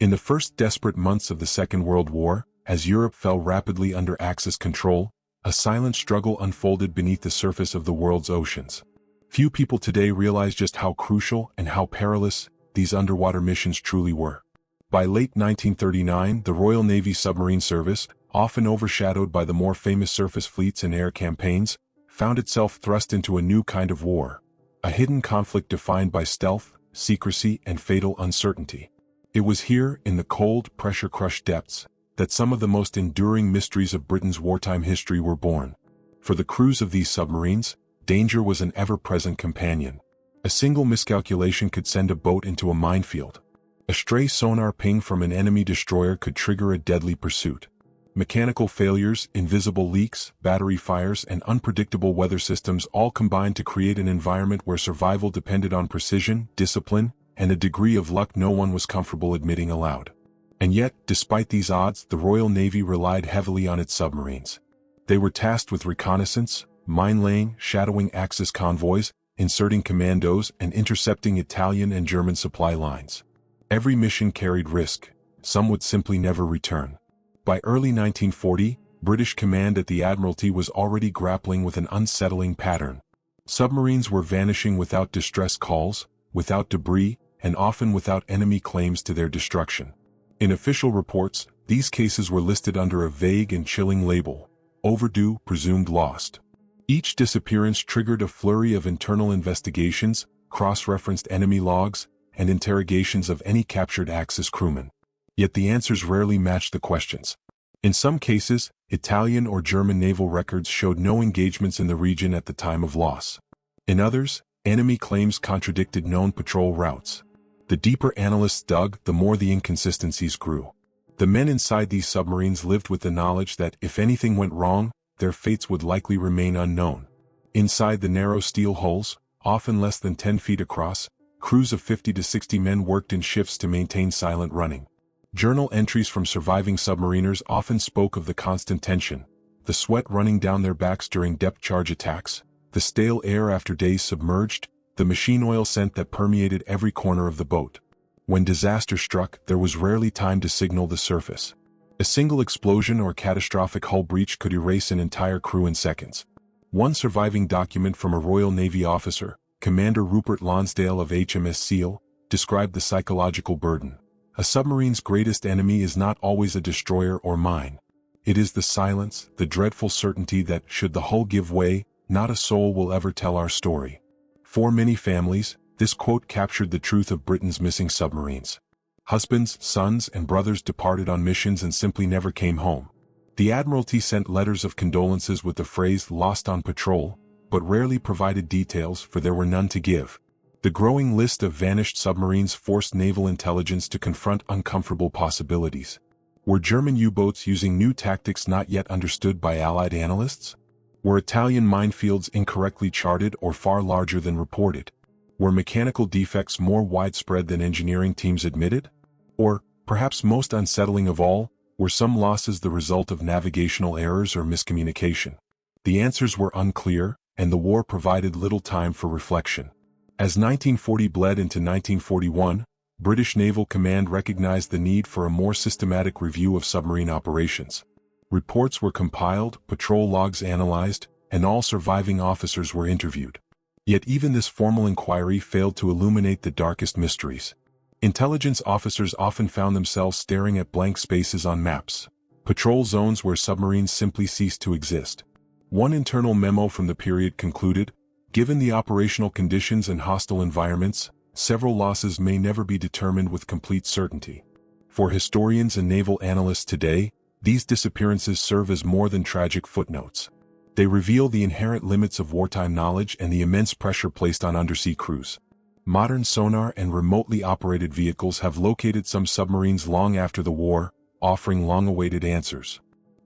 In the first desperate months of the Second World War, as Europe fell rapidly under Axis control, a silent struggle unfolded beneath the surface of the world's oceans. Few people today realize just how crucial and how perilous these underwater missions truly were. By late 1939, the Royal Navy Submarine Service, often overshadowed by the more famous surface fleets and air campaigns, found itself thrust into a new kind of war, a hidden conflict defined by stealth, secrecy, and fatal uncertainty. It was here, in the cold, pressure-crushed depths, that some of the most enduring mysteries of Britain's wartime history were born. For the crews of these submarines, danger was an ever-present companion. A single miscalculation could send a boat into a minefield. A stray sonar ping from an enemy destroyer could trigger a deadly pursuit. Mechanical failures, invisible leaks, battery fires, and unpredictable weather systems all combined to create an environment where survival depended on precision, discipline, and a degree of luck no one was comfortable admitting aloud. And yet, despite these odds, the Royal Navy relied heavily on its submarines. They were tasked with reconnaissance, mine-laying, shadowing Axis convoys, inserting commandos, and intercepting Italian and German supply lines. Every mission carried risk. Some would simply never return. By early 1940, British command at the Admiralty was already grappling with an unsettling pattern. Submarines were vanishing without distress calls, without debris, and often without enemy claims to their destruction. In official reports, these cases were listed under a vague and chilling label: overdue, presumed lost. Each disappearance triggered a flurry of internal investigations, cross-referenced enemy logs, and interrogations of any captured Axis crewmen. Yet the answers rarely matched the questions. In some cases, Italian or German naval records showed no engagements in the region at the time of loss. In others, enemy claims contradicted known patrol routes. The deeper analysts dug, the more the inconsistencies grew. The men inside these submarines lived with the knowledge that if anything went wrong, their fates would likely remain unknown. Inside the narrow steel hulls, often less than 10 feet across, crews of 50 to 60 men worked in shifts to maintain silent running. Journal entries from surviving submariners often spoke of the constant tension, the sweat running down their backs during depth charge attacks, the stale air after days submerged, the machine oil scent that permeated every corner of the boat. When disaster struck, there was rarely time to signal the surface. A single explosion or catastrophic hull breach could erase an entire crew in seconds. One surviving document from a Royal Navy officer, Commander Rupert Lonsdale of HMS Seal, described the psychological burden. A submarine's greatest enemy is not always a destroyer or mine. It is the silence, the dreadful certainty that, should the hull give way, not a soul will ever tell our story. For many families, this quote captured the truth of Britain's missing submarines. Husbands, sons, and brothers departed on missions and simply never came home. The Admiralty sent letters of condolences with the phrase "lost on patrol," but rarely provided details, for there were none to give. The growing list of vanished submarines forced naval intelligence to confront uncomfortable possibilities. Were German U-boats using new tactics not yet understood by Allied analysts? Were Italian minefields incorrectly charted or far larger than reported? Were mechanical defects more widespread than engineering teams admitted? Or, perhaps most unsettling of all, were some losses the result of navigational errors or miscommunication? The answers were unclear, and the war provided little time for reflection. As 1940 bled into 1941, British Naval Command recognized the need for a more systematic review of submarine operations. Reports were compiled, patrol logs analyzed, and all surviving officers were interviewed. Yet even this formal inquiry failed to illuminate the darkest mysteries. Intelligence officers often found themselves staring at blank spaces on maps, patrol zones where submarines simply ceased to exist. One internal memo from the period concluded, "Given the operational conditions and hostile environments, several losses may never be determined with complete certainty." For historians and naval analysts today, these disappearances serve as more than tragic footnotes. They reveal the inherent limits of wartime knowledge and the immense pressure placed on undersea crews. Modern sonar and remotely operated vehicles have located some submarines long after the war, offering long-awaited answers.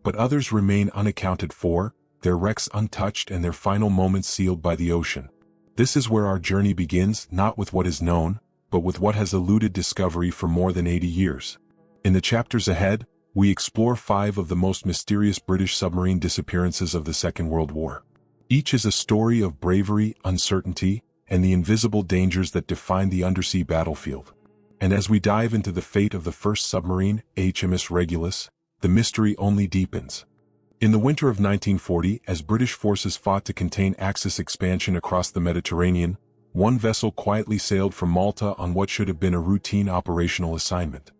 But others remain unaccounted for, their wrecks untouched and their final moments sealed by the ocean. This is where our journey begins, not with what is known, but with what has eluded discovery for more than 80 years. In the chapters ahead, we explore 5 of the most mysterious British submarine disappearances of the Second World War. Each is a story of bravery, uncertainty, and the invisible dangers that define the undersea battlefield. And as we dive into the fate of the first submarine, HMS Regulus, the mystery only deepens. In the winter of 1940, as British forces fought to contain Axis expansion across the Mediterranean, one vessel quietly sailed from Malta on what should have been a routine operational assignment.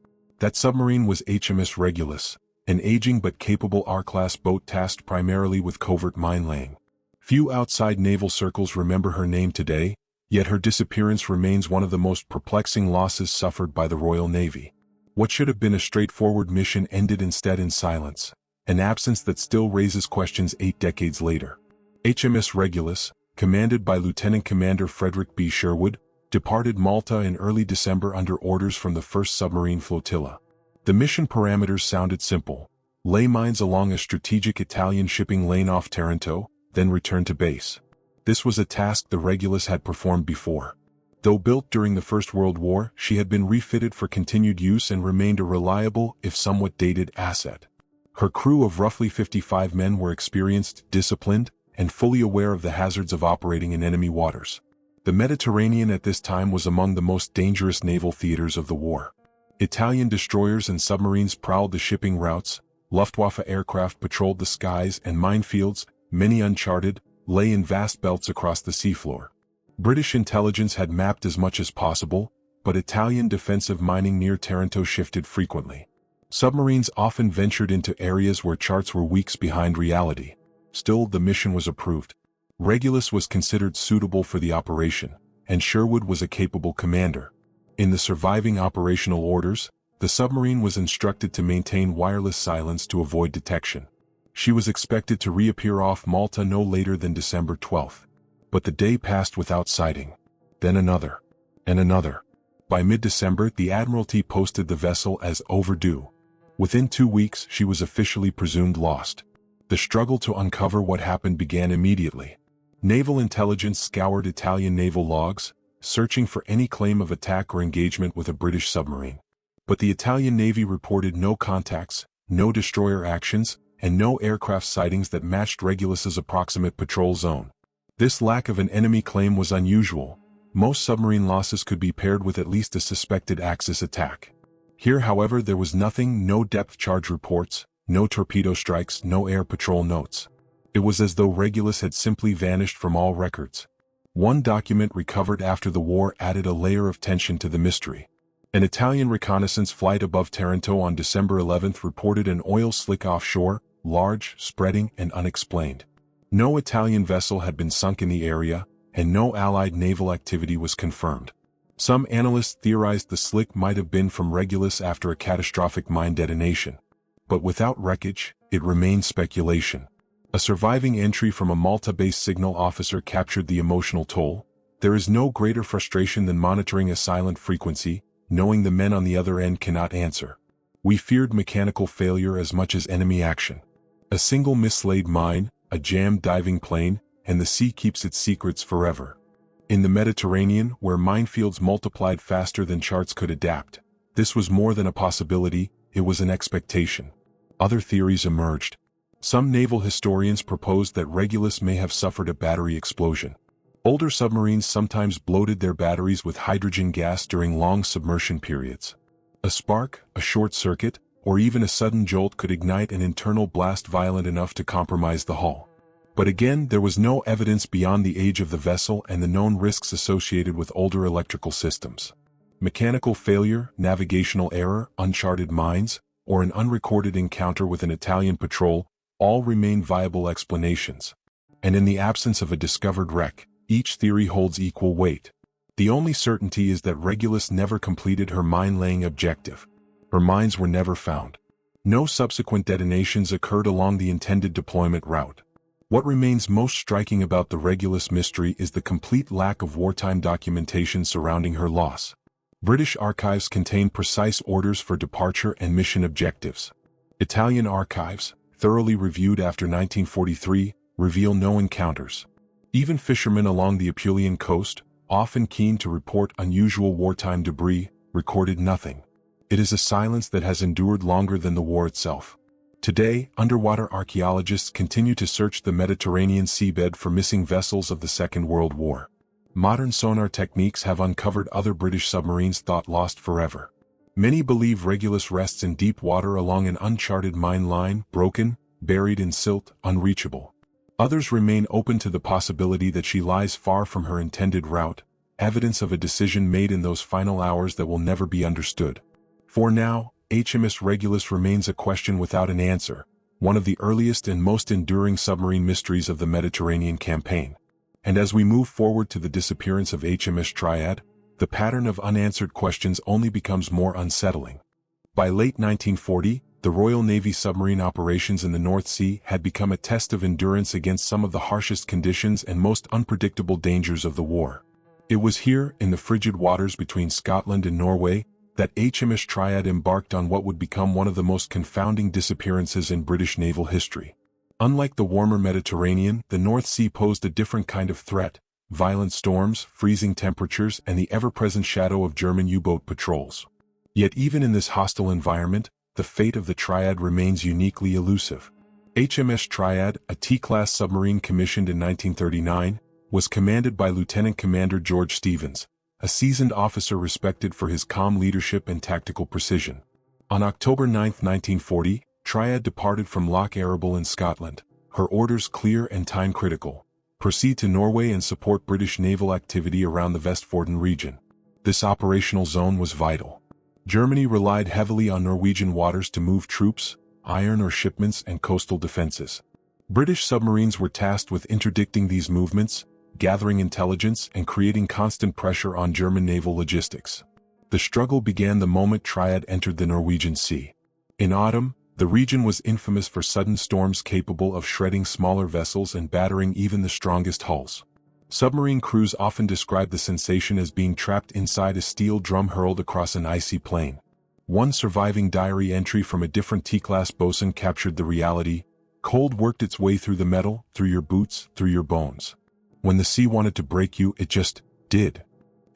That submarine was HMS Regulus, an aging but capable R-class boat tasked primarily with covert mine-laying. Few outside naval circles remember her name today, yet her disappearance remains one of the most perplexing losses suffered by the Royal Navy. What should have been a straightforward mission ended instead in silence, an absence that still raises questions 8 decades later. HMS Regulus, commanded by Lieutenant Commander Frederick B. Sherwood, departed Malta in early December under orders from the 1st Submarine Flotilla. The mission parameters sounded simple: lay mines along a strategic Italian shipping lane off Taranto, then return to base. This was a task the Regulus had performed before. Though built during the First World War, she had been refitted for continued use and remained a reliable, if somewhat dated, asset. Her crew of roughly 55 men were experienced, disciplined, and fully aware of the hazards of operating in enemy waters. The Mediterranean at this time was among the most dangerous naval theaters of the war. Italian destroyers and submarines prowled the shipping routes, Luftwaffe aircraft patrolled the skies, and minefields, many uncharted, lay in vast belts across the seafloor. British intelligence had mapped as much as possible, but Italian defensive mining near Taranto shifted frequently. Submarines often ventured into areas where charts were weeks behind reality. Still, the mission was approved. Regulus was considered suitable for the operation, and Sherwood was a capable commander. In the surviving operational orders, the submarine was instructed to maintain wireless silence to avoid detection. She was expected to reappear off Malta no later than December 12. But the day passed without sighting. Then another. And another. By mid-December, the Admiralty posted the vessel as overdue. Within 2 weeks, she was officially presumed lost. The struggle to uncover what happened began immediately. Naval intelligence scoured Italian naval logs, searching for any claim of attack or engagement with a British submarine. But the Italian Navy reported no contacts, no destroyer actions, and no aircraft sightings that matched Regulus's approximate patrol zone. This lack of an enemy claim was unusual. Most submarine losses could be paired with at least a suspected Axis attack. Here, however, there was nothing: no depth charge reports, no torpedo strikes, no air patrol notes. It was as though Regulus had simply vanished from all records. One document recovered after the war added a layer of tension to the mystery. An Italian reconnaissance flight above Taranto on December 11 reported an oil slick offshore, large, spreading, and unexplained. No Italian vessel had been sunk in the area, and no Allied naval activity was confirmed. Some analysts theorized the slick might have been from Regulus after a catastrophic mine detonation. But without wreckage, it remained speculation. A surviving entry from a Malta-based signal officer captured the emotional toll. There is no greater frustration than monitoring a silent frequency, knowing the men on the other end cannot answer. We feared mechanical failure as much as enemy action. A single mislaid mine, a jammed diving plane, and the sea keeps its secrets forever. In the Mediterranean, where minefields multiplied faster than charts could adapt, this was more than a possibility, it was an expectation. Other theories emerged. Some naval historians proposed that Regulus may have suffered a battery explosion. Older submarines sometimes bloated their batteries with hydrogen gas during long submersion periods. A spark, a short circuit, or even a sudden jolt could ignite an internal blast violent enough to compromise the hull. But again, there was no evidence beyond the age of the vessel and the known risks associated with older electrical systems. Mechanical failure, navigational error, uncharted mines, or an unrecorded encounter with an Italian patrol all remain viable explanations. And in the absence of a discovered wreck, each theory holds equal weight. The only certainty is that Regulus never completed her mine-laying objective. Her mines were never found. No subsequent detonations occurred along the intended deployment route. What remains most striking about the Regulus mystery is the complete lack of wartime documentation surrounding her loss. British archives contain precise orders for departure and mission objectives. Italian archives, thoroughly reviewed after 1943, reveal no encounters. Even fishermen along the Apulian coast, often keen to report unusual wartime debris, recorded nothing. It is a silence that has endured longer than the war itself. Today, underwater archaeologists continue to search the Mediterranean seabed for missing vessels of the Second World War. Modern sonar techniques have uncovered other British submarines thought lost forever. Many believe Regulus rests in deep water along an uncharted mine line, broken, buried in silt, unreachable. Others remain open to the possibility that she lies far from her intended route, evidence of a decision made in those final hours that will never be understood. For now, HMS Regulus remains a question without an answer, one of the earliest and most enduring submarine mysteries of the Mediterranean campaign. And as we move forward to the disappearance of HMS Triad, the pattern of unanswered questions only becomes more unsettling. By late 1940, the Royal Navy submarine operations in the North Sea had become a test of endurance against some of the harshest conditions and most unpredictable dangers of the war. It was here, in the frigid waters between Scotland and Norway, that HMS Triad embarked on what would become one of the most confounding disappearances in British naval history. Unlike the warmer Mediterranean, the North Sea posed a different kind of threat: violent storms, freezing temperatures, and the ever-present shadow of German U-boat patrols. Yet even in this hostile environment, the fate of the Triad remains uniquely elusive. HMS Triad, a T-class submarine commissioned in 1939, was commanded by Lieutenant Commander George Stevens, a seasoned officer respected for his calm leadership and tactical precision. On October 9, 1940, Triad departed from Loch Arable in Scotland, her orders clear and time-critical: proceed to Norway and support British naval activity around the Vestfjorden region. This operational zone was vital. Germany relied heavily on Norwegian waters to move troops, iron ore shipments, and coastal defenses. British submarines were tasked with interdicting these movements, gathering intelligence, and creating constant pressure on German naval logistics. The struggle began the moment Triad entered the Norwegian Sea. In autumn, the region was infamous for sudden storms capable of shredding smaller vessels and battering even the strongest hulls. Submarine crews often describe the sensation as being trapped inside a steel drum hurled across an icy plain. One surviving diary entry from a different T-class bosun captured the reality: cold worked its way through the metal, through your boots, through your bones. When the sea wanted to break you, it just did.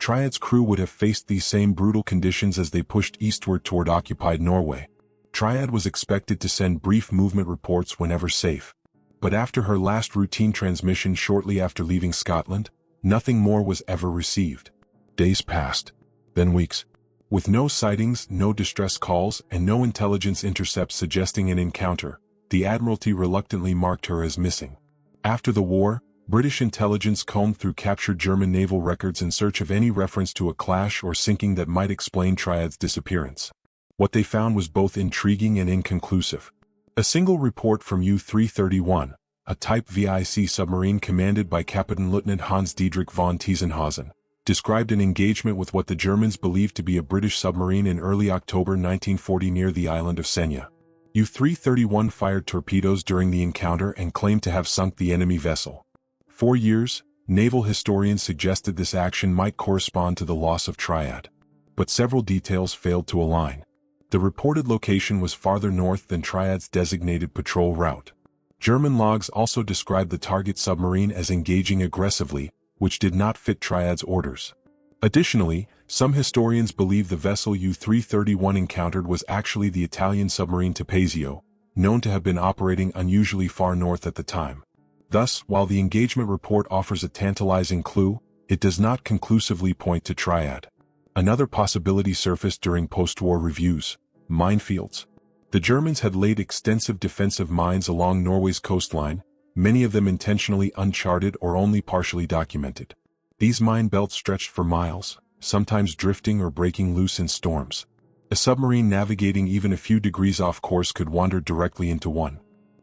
Triad's crew would have faced these same brutal conditions as they pushed eastward toward occupied Norway. Triad was expected to send brief movement reports whenever safe. But after her last routine transmission shortly after leaving Scotland, nothing more was ever received. Days passed, then weeks. With no sightings, no distress calls, and no intelligence intercepts suggesting an encounter, the Admiralty reluctantly marked her as missing. After the war, British intelligence combed through captured German naval records in search of any reference to a clash or sinking that might explain Triad's disappearance. What they found was both intriguing and inconclusive. A single report from U-331, a Type WWII submarine commanded by Captain Lieutenant Hans Diedrich von Tiesenhausen, described an engagement with what the Germans believed to be a British submarine in early October 1940 near the island of Senja. U-331 fired torpedoes during the encounter and claimed to have sunk the enemy vessel. For years, naval historians suggested this action might correspond to the loss of Triad. But several details failed to align. The reported location was farther north than Triad's designated patrol route. German logs also described the target submarine as engaging aggressively, which did not fit Triad's orders. Additionally, some historians believe the vessel U-331 encountered was actually the Italian submarine Tapazio, known to have been operating unusually far north at the time. Thus, while the engagement report offers a tantalizing clue, it does not conclusively point to Triad. Another possibility surfaced during post-war reviews: minefields. The Germans had laid extensive defensive mines along Norway's coastline, many of them intentionally uncharted or only partially documented. These mine belts stretched for miles, sometimes drifting or breaking loose in storms. A submarine navigating even a few degrees off course could wander directly into one.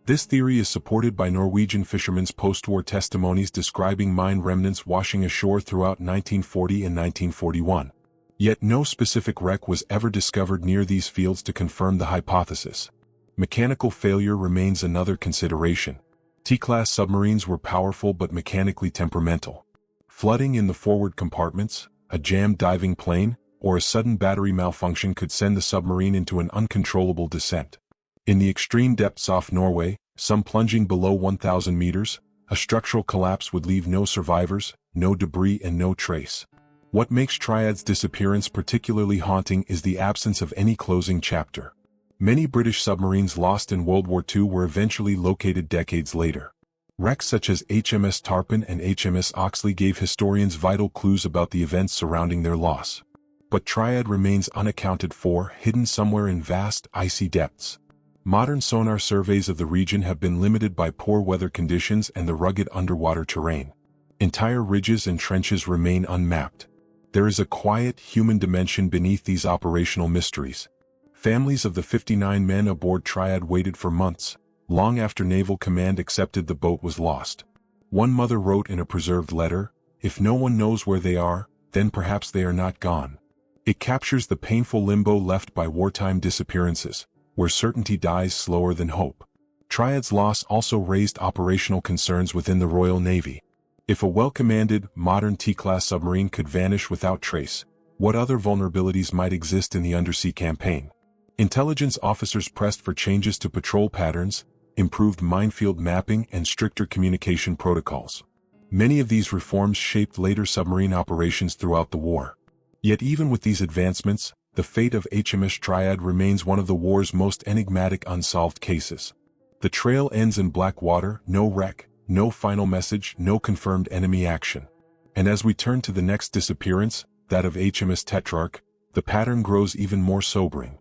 This theory is supported by Norwegian fishermen's post-war testimonies describing mine remnants washing ashore throughout 1940 and 1941. Yet no specific wreck was ever discovered near these fields to confirm the hypothesis. Mechanical failure remains another consideration. T-class submarines were powerful but mechanically temperamental. Flooding in the forward compartments, a jammed diving plane, or a sudden battery malfunction could send the submarine into an uncontrollable descent. In the extreme depths off Norway, some plunging below 1,000 meters, a structural collapse would leave no survivors, no debris, and no trace. What makes Triad's disappearance particularly haunting is the absence of any closing chapter. Many British submarines lost in World War II were eventually located decades later. Wrecks such as HMS Tarpon and HMS Oxley gave historians vital clues about the events surrounding their loss. But Triad remains unaccounted for, hidden somewhere in vast, icy depths. Modern sonar surveys of the region have been limited by poor weather conditions and the rugged underwater terrain. Entire ridges and trenches remain unmapped. There is a quiet, human dimension beneath these operational mysteries. Families of the 59 men aboard Triad waited for months, long after Naval Command accepted the boat was lost. One mother wrote in a preserved letter, "If no one knows where they are, then perhaps they are not gone." It captures the painful limbo left by wartime disappearances, where certainty dies slower than hope. Triad's loss also raised operational concerns within the Royal Navy. If a well-commanded, modern T-class submarine could vanish without trace, what other vulnerabilities might exist in the undersea campaign? Intelligence officers pressed for changes to patrol patterns, improved minefield mapping, and stricter communication protocols. Many of these reforms shaped later submarine operations throughout the war. Yet even with these advancements, the fate of HMS Triad remains one of the war's most enigmatic unsolved cases. The trail ends in black water, no wreck, no final message, no confirmed enemy action. And as we turn to the next disappearance, that of HMS Tetrarch, the pattern grows even more sobering.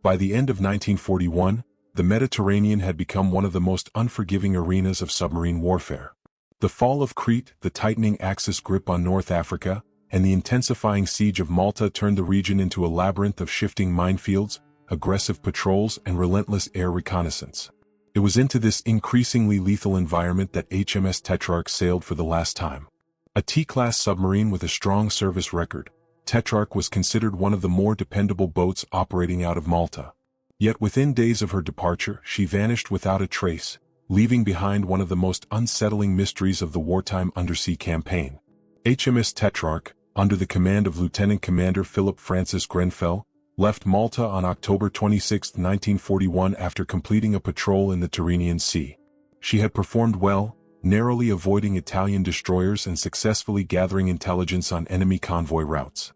By the end of 1941, the Mediterranean had become one of the most unforgiving arenas of submarine warfare. The fall of Crete, the tightening Axis grip on North Africa, and the intensifying siege of Malta turned the region into a labyrinth of shifting minefields, aggressive patrols, and relentless air reconnaissance. It was into this increasingly lethal environment that HMS Tetrarch sailed for the last time. A T-class submarine with a strong service record, Tetrarch was considered one of the more dependable boats operating out of Malta. Yet within days of her departure, she vanished without a trace, leaving behind one of the most unsettling mysteries of the wartime undersea campaign. HMS Tetrarch, under the command of Lieutenant Commander Philip Francis Grenfell, left Malta on October 26, 1941 after completing a patrol in the Tyrrhenian Sea. She had performed well, narrowly avoiding Italian destroyers and successfully gathering intelligence on enemy convoy routes.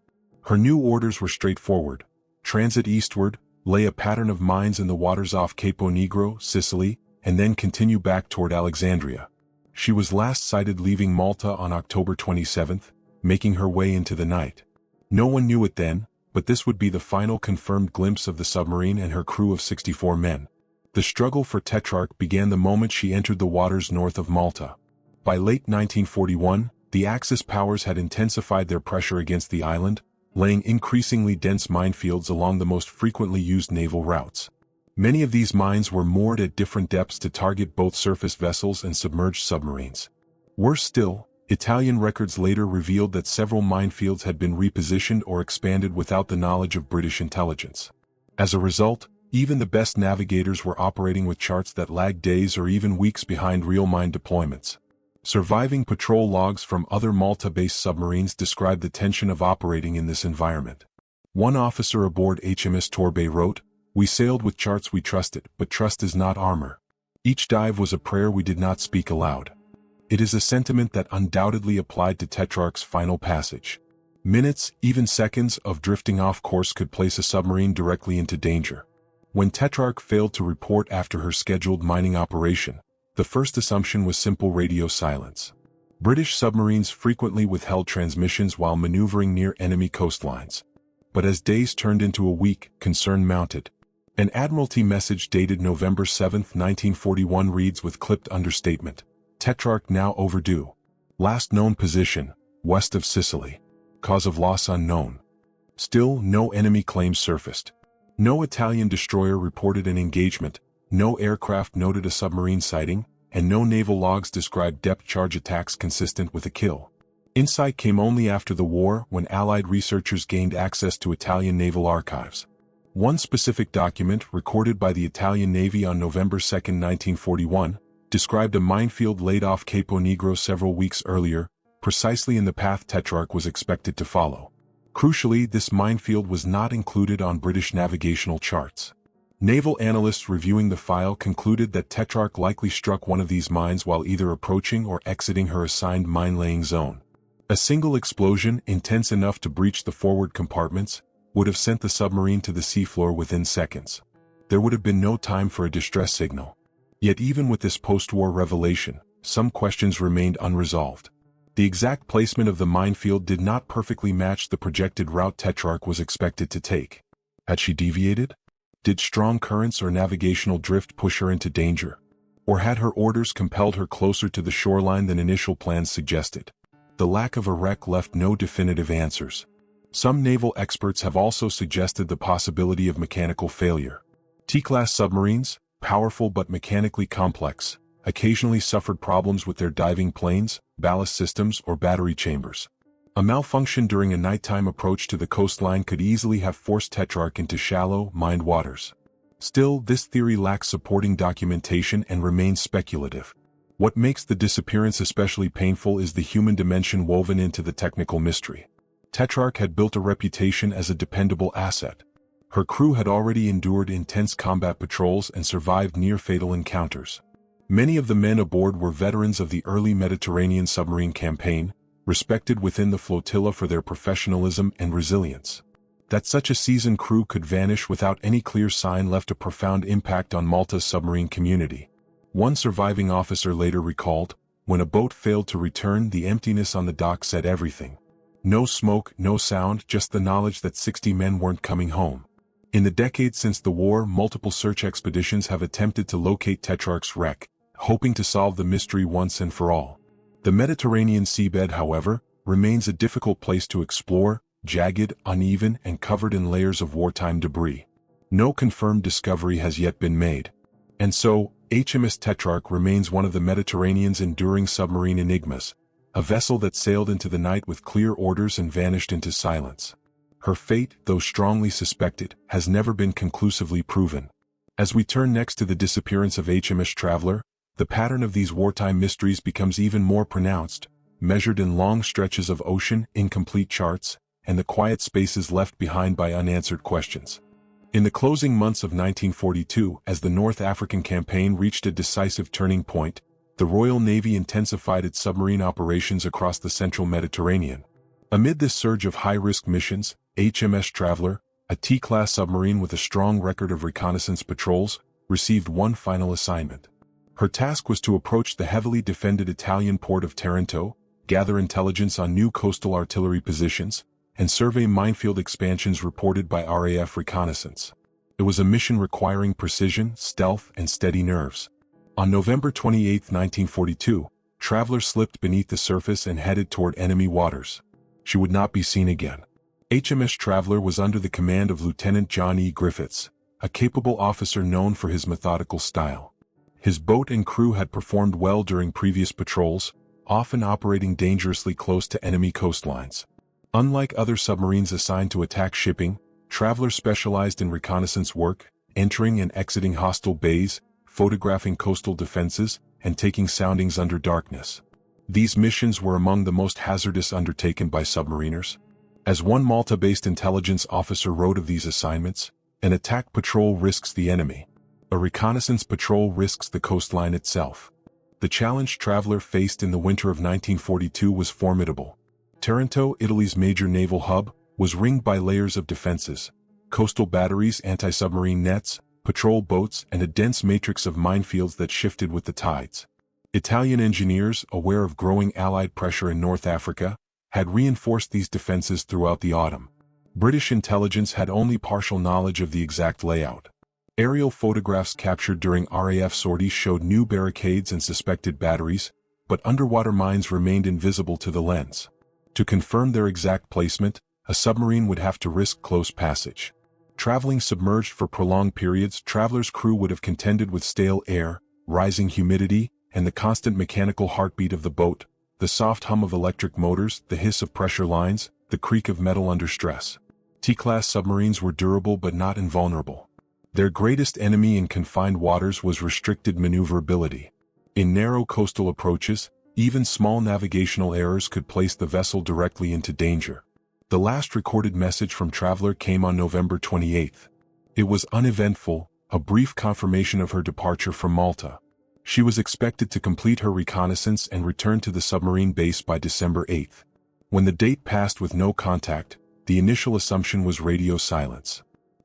Her new orders were straightforward: transit eastward, lay a pattern of mines in the waters off Capo Negro, Sicily, and then continue back toward Alexandria. She was last sighted leaving Malta on October 27, making her way into the night. No one knew it then, but this would be the final confirmed glimpse of the submarine and her crew of 64 men. The struggle for Tetrarch began the moment she entered the waters north of Malta. By late 1941, the Axis powers had intensified their pressure against the island, laying increasingly dense minefields along the most frequently used naval routes. Many of these mines were moored at different depths to target both surface vessels and submerged submarines. Worse still, Italian records later revealed that several minefields had been repositioned or expanded without the knowledge of British intelligence. As a result, even the best navigators were operating with charts that lagged days or even weeks behind real mine deployments. Surviving patrol logs from other Malta-based submarines describe the tension of operating in this environment. One officer aboard HMS Torbay wrote, "We sailed with charts we trusted, but trust is not armor. Each dive was a prayer we did not speak aloud." It is a sentiment that undoubtedly applied to Tetrarch's final passage. Minutes, even seconds, of drifting off course could place a submarine directly into danger. When Tetrarch failed to report after her scheduled mining operation, the first assumption was simple radio silence. British submarines frequently withheld transmissions while maneuvering near enemy coastlines. But as days turned into a week, concern mounted. An Admiralty message dated November 7, 1941 reads with clipped understatement, "Tetrarch now overdue. Last known position, west of Sicily. Cause of loss unknown." Still, no enemy claims surfaced. No Italian destroyer reported an engagement, no aircraft noted a submarine sighting, and no naval logs described depth charge attacks consistent with a kill. Insight came only after the war, when Allied researchers gained access to Italian naval archives. One specific document, recorded by the Italian Navy on November 2, 1941, described a minefield laid off Capo Negro several weeks earlier, precisely in the path Tetrarch was expected to follow. Crucially, this minefield was not included on British navigational charts. Naval analysts reviewing the file concluded that Tetrarch likely struck one of these mines while either approaching or exiting her assigned mine-laying zone. A single explosion, intense enough to breach the forward compartments, would have sent the submarine to the seafloor within seconds. There would have been no time for a distress signal. Yet even with this post-war revelation, some questions remained unresolved. The exact placement of the minefield did not perfectly match the projected route Tetrarch was expected to take. Had she deviated? Did strong currents or navigational drift push her into danger? Or had her orders compelled her closer to the shoreline than initial plans suggested? The lack of a wreck left no definitive answers. Some naval experts have also suggested the possibility of mechanical failure. T-class submarines, powerful but mechanically complex, occasionally suffered problems with their diving planes, ballast systems, or battery chambers. A malfunction during a nighttime approach to the coastline could easily have forced Tetrarch into shallow, mined waters. Still, this theory lacks supporting documentation and remains speculative. What makes the disappearance especially painful is the human dimension woven into the technical mystery. Tetrarch had built a reputation as a dependable asset. Her crew had already endured intense combat patrols and survived near-fatal encounters. Many of the men aboard were veterans of the early Mediterranean submarine campaign, respected within the flotilla for their professionalism and resilience. That such a seasoned crew could vanish without any clear sign left a profound impact on Malta's submarine community. One surviving officer later recalled, "When a boat failed to return, the emptiness on the dock said everything. No smoke, no sound, just the knowledge that 60 men weren't coming home." In the decades since the war, multiple search expeditions have attempted to locate Tetrarch's wreck, hoping to solve the mystery once and for all. The Mediterranean seabed, however, remains a difficult place to explore, jagged, uneven, and covered in layers of wartime debris. No confirmed discovery has yet been made. And so, HMS Tetrarch remains one of the Mediterranean's enduring submarine enigmas, a vessel that sailed into the night with clear orders and vanished into silence. Her fate, though strongly suspected, has never been conclusively proven. As we turn next to the disappearance of HMS Traveller, the pattern of these wartime mysteries becomes even more pronounced, measured in long stretches of ocean, incomplete charts, and the quiet spaces left behind by unanswered questions. In the closing months of 1942, as the North African campaign reached a decisive turning point, the Royal Navy intensified its submarine operations across the central Mediterranean. Amid this surge of high-risk missions, HMS Traveller, a T-class submarine with a strong record of reconnaissance patrols, received one final assignment. Her task was to approach the heavily defended Italian port of Taranto, gather intelligence on new coastal artillery positions, and survey minefield expansions reported by RAF reconnaissance. It was a mission requiring precision, stealth, and steady nerves. On November 28, 1942, Traveller slipped beneath the surface and headed toward enemy waters. She would not be seen again. HMS Traveller was under the command of Lieutenant John E. Griffiths, a capable officer known for his methodical style. His boat and crew had performed well during previous patrols, often operating dangerously close to enemy coastlines. Unlike other submarines assigned to attack shipping, Traveller specialized in reconnaissance work, entering and exiting hostile bays, photographing coastal defenses, and taking soundings under darkness. These missions were among the most hazardous undertaken by submariners. As one Malta-based intelligence officer wrote of these assignments, "An attack patrol risks the enemy. A reconnaissance patrol risks the coastline itself." The challenge Traveller faced in the winter of 1942 was formidable. Taranto, Italy's major naval hub, was ringed by layers of defenses: coastal batteries, anti-submarine nets, patrol boats, and a dense matrix of minefields that shifted with the tides. Italian engineers, aware of growing Allied pressure in North Africa, had reinforced these defenses throughout the autumn. British intelligence had only partial knowledge of the exact layout. Aerial photographs captured during RAF sorties showed new barricades and suspected batteries, but underwater mines remained invisible to the lens. To confirm their exact placement, a submarine would have to risk close passage. Traveling submerged for prolonged periods, Traveller's crew would have contended with stale air, rising humidity, and the constant mechanical heartbeat of the boat, the soft hum of electric motors, the hiss of pressure lines, the creak of metal under stress. T-class submarines were durable but not invulnerable. Their greatest enemy in confined waters was restricted maneuverability. In narrow coastal approaches, even small navigational errors could place the vessel directly into danger. The last recorded message from Traveller came on November 28. It was uneventful, a brief confirmation of her departure from Malta. She was expected to complete her reconnaissance and return to the submarine base by December 8. When the date passed with no contact, the initial assumption was radio silence.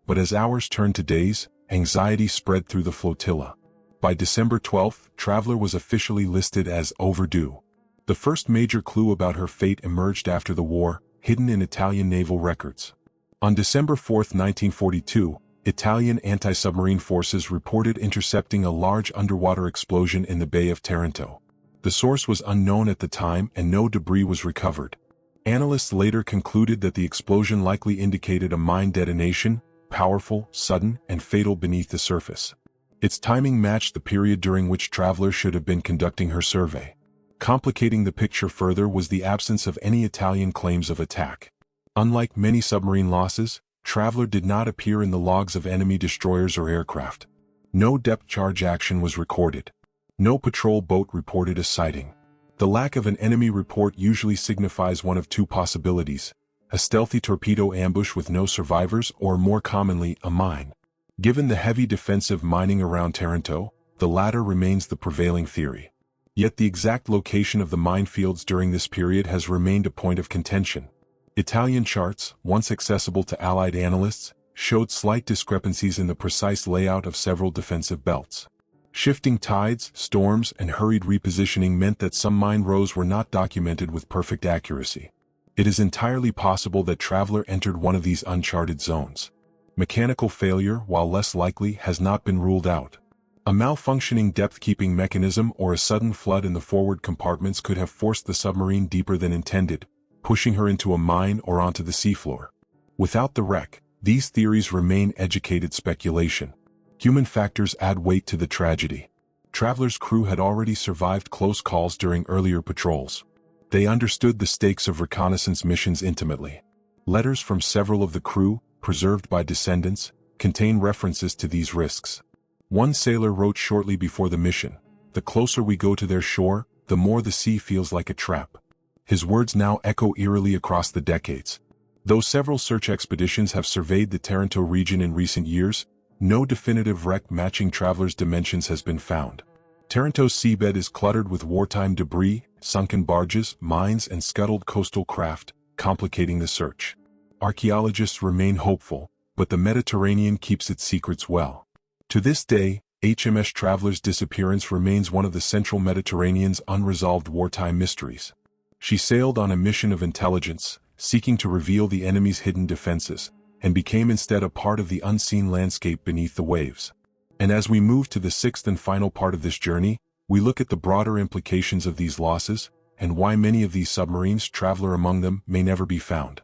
But as hours turned to days, anxiety spread through the flotilla. By December 12, Traveler was officially listed as overdue. The first major clue about her fate emerged after the war, hidden in Italian naval records. On December 4, 1942, Italian anti-submarine forces reported intercepting a large underwater explosion in the Bay of Taranto. The source was unknown at the time and no debris was recovered. Analysts later concluded that the explosion likely indicated a mine detonation, powerful, sudden, and fatal beneath the surface. Its timing matched the period during which Traveler should have been conducting her survey. Complicating the picture further was the absence of any Italian claims of attack. Unlike many submarine losses, Traveler did not appear in the logs of enemy destroyers or aircraft. No depth charge action was recorded. No patrol boat reported a sighting. The lack of an enemy report usually signifies one of two possibilities: a stealthy torpedo ambush with no survivors, or more commonly, a mine. Given the heavy defensive mining around Taranto, the latter remains the prevailing theory. Yet the exact location of the minefields during this period has remained a point of contention. Italian charts, once accessible to Allied analysts, showed slight discrepancies in the precise layout of several defensive belts. Shifting tides, storms, and hurried repositioning meant that some mine rows were not documented with perfect accuracy. It is entirely possible that Traveler entered one of these uncharted zones. Mechanical failure, while less likely, has not been ruled out. A malfunctioning depth-keeping mechanism or a sudden flood in the forward compartments could have forced the submarine deeper than intended, pushing her into a mine or onto the seafloor. Without the wreck, these theories remain educated speculation. Human factors add weight to the tragedy. Traveler's crew had already survived close calls during earlier patrols. They understood the stakes of reconnaissance missions intimately. Letters from several of the crew, preserved by descendants, contain references to these risks. One sailor wrote shortly before the mission, "The closer we go to their shore, the more the sea feels like a trap." His words now echo eerily across the decades. Though several search expeditions have surveyed the Taranto region in recent years, no definitive wreck matching Traveler's dimensions has been found. Taranto's seabed is cluttered with wartime debris, sunken barges, mines, and scuttled coastal craft, complicating the search. Archaeologists remain hopeful, but the Mediterranean keeps its secrets well. To this day, HMS Traveler's disappearance remains one of the central Mediterranean's unresolved wartime mysteries. She sailed on a mission of intelligence, seeking to reveal the enemy's hidden defenses, and became instead a part of the unseen landscape beneath the waves. And as we move to the sixth and final part of this journey, we look at the broader implications of these losses, and why many of these submarines, Traveler among them, may never be found.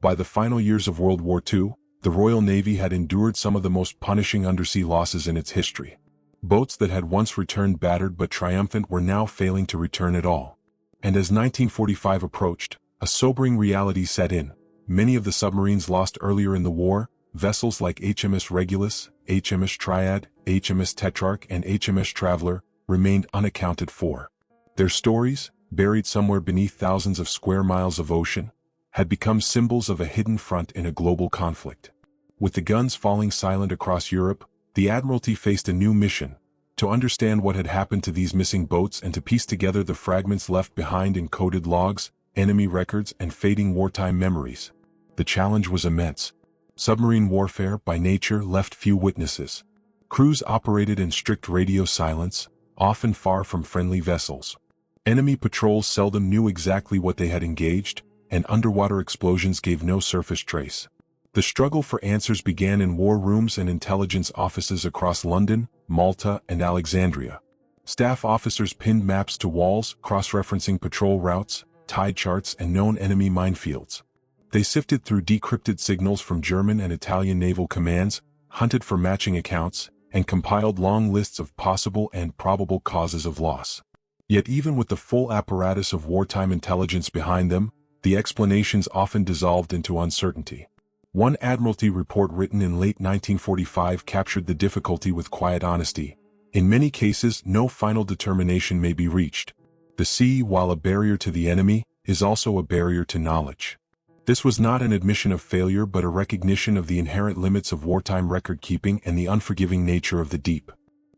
By the final years of World War II, the Royal Navy had endured some of the most punishing undersea losses in its history. Boats that had once returned battered but triumphant were now failing to return at all. And as 1945 approached, a sobering reality set in. Many of the submarines lost earlier in the war, vessels like HMS Regulus, HMS Triad, HMS Tetrarch, and HMS Traveler, remained unaccounted for. Their stories, buried somewhere beneath thousands of square miles of ocean, had become symbols of a hidden front in a global conflict. With the guns falling silent across Europe, the Admiralty faced a new mission: to understand what had happened to these missing boats and to piece together the fragments left behind in coded logs, enemy records, and fading wartime memories. The challenge was immense. Submarine warfare, by nature, left few witnesses. Crews operated in strict radio silence, often far from friendly vessels. Enemy patrols seldom knew exactly what they had engaged, and underwater explosions gave no surface trace. The struggle for answers began in war rooms and intelligence offices across London, Malta, and Alexandria. Staff officers pinned maps to walls, cross-referencing patrol routes, tide charts, and known enemy minefields. They sifted through decrypted signals from German and Italian naval commands, hunted for matching accounts, and compiled long lists of possible and probable causes of loss. Yet even with the full apparatus of wartime intelligence behind them, the explanations often dissolved into uncertainty. One Admiralty report written in late 1945 captured the difficulty with quiet honesty. In many cases, no final determination may be reached. The sea, while a barrier to the enemy, is also a barrier to knowledge. This was not an admission of failure but a recognition of the inherent limits of wartime record-keeping and the unforgiving nature of the deep.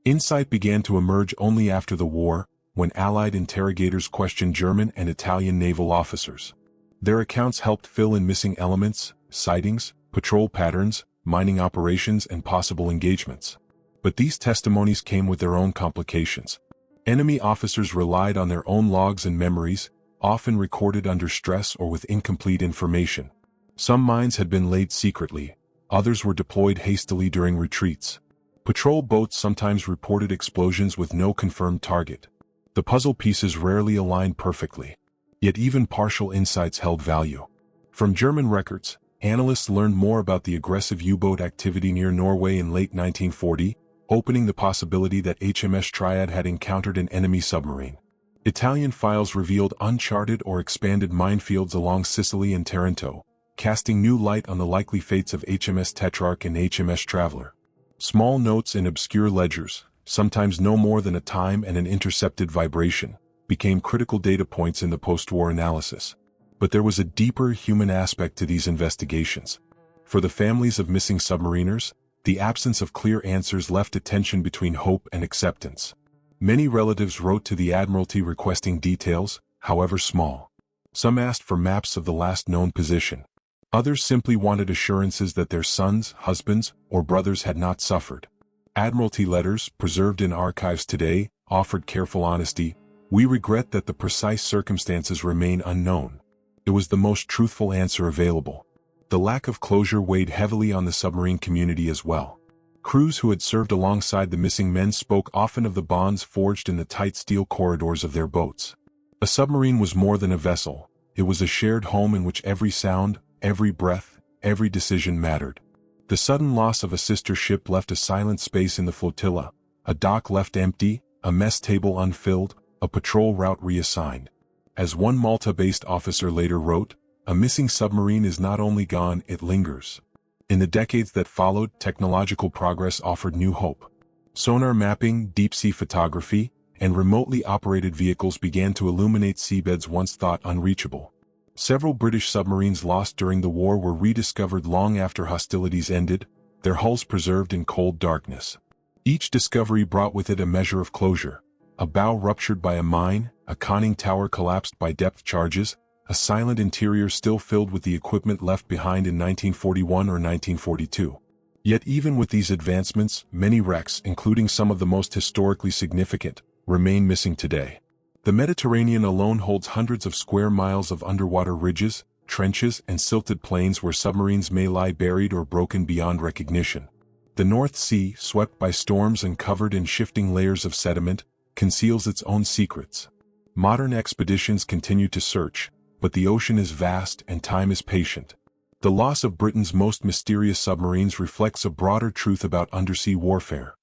Insight began to emerge only after the war, when Allied interrogators questioned German and Italian naval officers. Their accounts helped fill in missing elements, sightings, patrol patterns, mining operations, and possible engagements. But these testimonies came with their own complications. Enemy officers relied on their own logs and memories, often recorded under stress or with incomplete information. Some mines had been laid secretly, others were deployed hastily during retreats. Patrol boats sometimes reported explosions with no confirmed target. The puzzle pieces rarely aligned perfectly. Yet even partial insights held value. From German records, analysts learned more about the aggressive U-boat activity near Norway in late 1940, opening the possibility that HMS Triad had encountered an enemy submarine. Italian files revealed uncharted or expanded minefields along Sicily and Taranto, casting new light on the likely fates of HMS Tetrarch and HMS Traveller. Small notes in obscure ledgers, sometimes no more than a time and an intercepted vibration, became critical data points in the post-war analysis. But there was a deeper human aspect to these investigations. For the families of missing submariners, the absence of clear answers left a tension between hope and acceptance. Many relatives wrote to the Admiralty requesting details, however small. Some asked for maps of the last known position. Others simply wanted assurances that their sons, husbands, or brothers had not suffered. Admiralty letters, preserved in archives today, offered careful honesty. "We regret that the precise circumstances remain unknown." It was the most truthful answer available. The lack of closure weighed heavily on the submarine community as well. Crews who had served alongside the missing men spoke often of the bonds forged in the tight steel corridors of their boats. A submarine was more than a vessel. It was a shared home in which every sound, every breath, every decision mattered. The sudden loss of a sister ship left a silent space in the flotilla, a dock left empty, a mess table unfilled, a patrol route reassigned. As one Malta-based officer later wrote, "A missing submarine is not only gone, it lingers." In the decades that followed, technological progress offered new hope. Sonar mapping, deep-sea photography, and remotely operated vehicles began to illuminate seabeds once thought unreachable. Several British submarines lost during the war were rediscovered long after hostilities ended, their hulls preserved in cold darkness. Each discovery brought with it a measure of closure. A bow ruptured by a mine, a conning tower collapsed by depth charges, a silent interior still filled with the equipment left behind in 1941 or 1942. Yet even with these advancements, many wrecks, including some of the most historically significant, remain missing today. The Mediterranean alone holds hundreds of square miles of underwater ridges, trenches, and silted plains where submarines may lie buried or broken beyond recognition. The North Sea, swept by storms and covered in shifting layers of sediment, conceals its own secrets. Modern expeditions continue to search, but the ocean is vast and time is patient. The loss of Britain's most mysterious submarines reflects a broader truth about undersea warfare.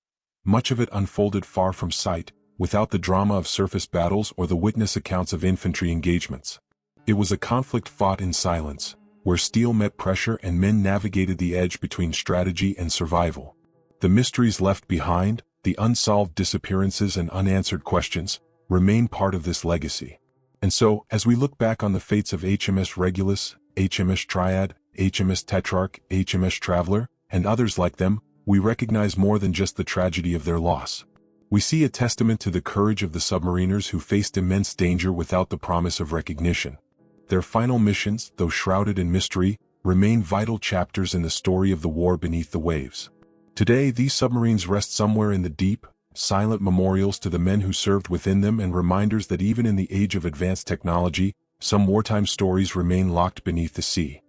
Much of it unfolded far from sight, without the drama of surface battles or the witness accounts of infantry engagements. It was a conflict fought in silence, where steel met pressure and men navigated the edge between strategy and survival. The mysteries left behind, the unsolved disappearances and unanswered questions, remain part of this legacy. And so, as we look back on the fates of HMS Regulus, HMS Triad, HMS Tetrarch, HMS Traveller, and others like them, we recognize more than just the tragedy of their loss. We see a testament to the courage of the submariners who faced immense danger without the promise of recognition. Their final missions, though shrouded in mystery, remain vital chapters in the story of the war beneath the waves. Today, these submarines rest somewhere in the deep, silent memorials to the men who served within them and reminders that even in the age of advanced technology, some wartime stories remain locked beneath the sea.